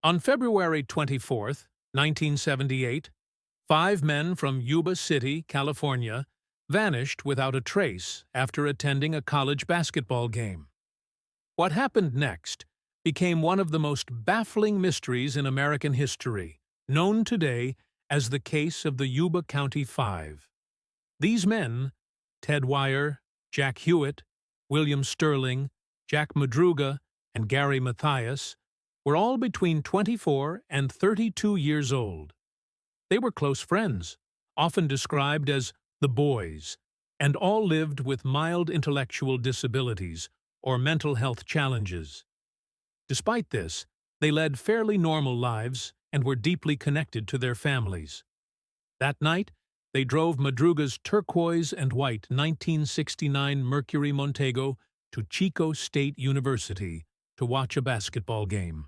On February 24th, 1978, 5 men from Yuba City, California, vanished without a trace after attending a college basketball game. What happened next became one of the most baffling mysteries in American history, known today as the case of the Yuba County Five. These men, Ted Wire, Jack Hewitt, William Sterling, Jack Madruga, and Gary Mathias, were all between 24 and 32 years old. They were close friends, often described as the boys, and all lived with mild intellectual disabilities or mental health challenges. Despite this, they led fairly normal lives and were deeply connected to their families. That night, they drove Madruga's turquoise and white 1969 Mercury Montego to Chico State University to watch a basketball game.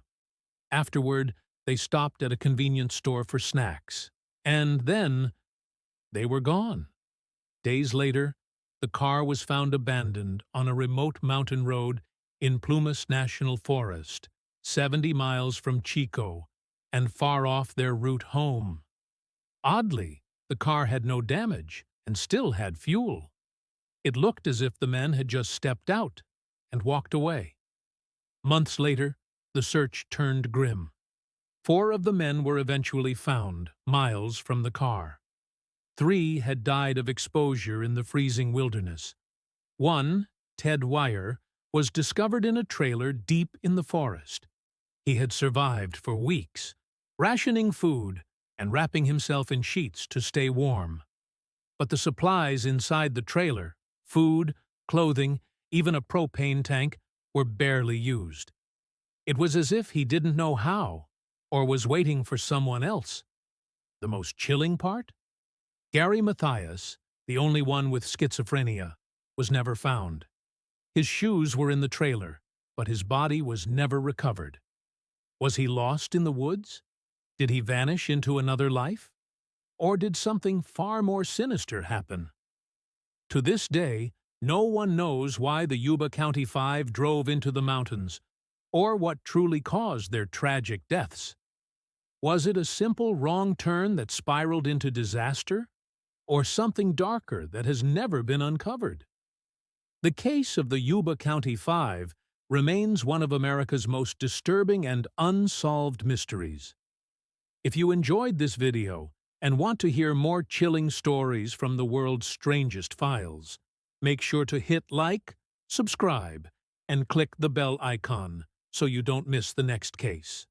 Afterward, they stopped at a convenience store for snacks, and then they were gone. Days later, the car was found abandoned on a remote mountain road in Plumas National Forest, 70 miles from Chico, and far off their route home. Oddly, the car had no damage and still had fuel. It looked as if the men had just stepped out and walked away. Months later, the search turned grim. 4 of the men were eventually found, miles from the car. 3 had died of exposure in the freezing wilderness. 1, Ted Wire, was discovered in a trailer deep in the forest. He had survived for weeks, rationing food and wrapping himself in sheets to stay warm. But the supplies inside the trailer, food, clothing, even a propane tank, were barely used. It was as if he didn't know how, or was waiting for someone else. The most chilling part? Gary Mathias, the only one with schizophrenia, was never found. His shoes were in the trailer, but his body was never recovered. Was he lost in the woods? Did he vanish into another life? Or did something far more sinister happen? To this day, no one knows why the Yuba County Five drove into the mountains, or what truly caused their tragic deaths. Was it a simple wrong turn that spiraled into disaster, or something darker that has never been uncovered? The case of the Yuba County Five remains one of America's most disturbing and unsolved mysteries. If you enjoyed this video and want to hear more chilling stories from the world's strangest files, make sure to hit like, subscribe, and click the bell icon so you don't miss the next case.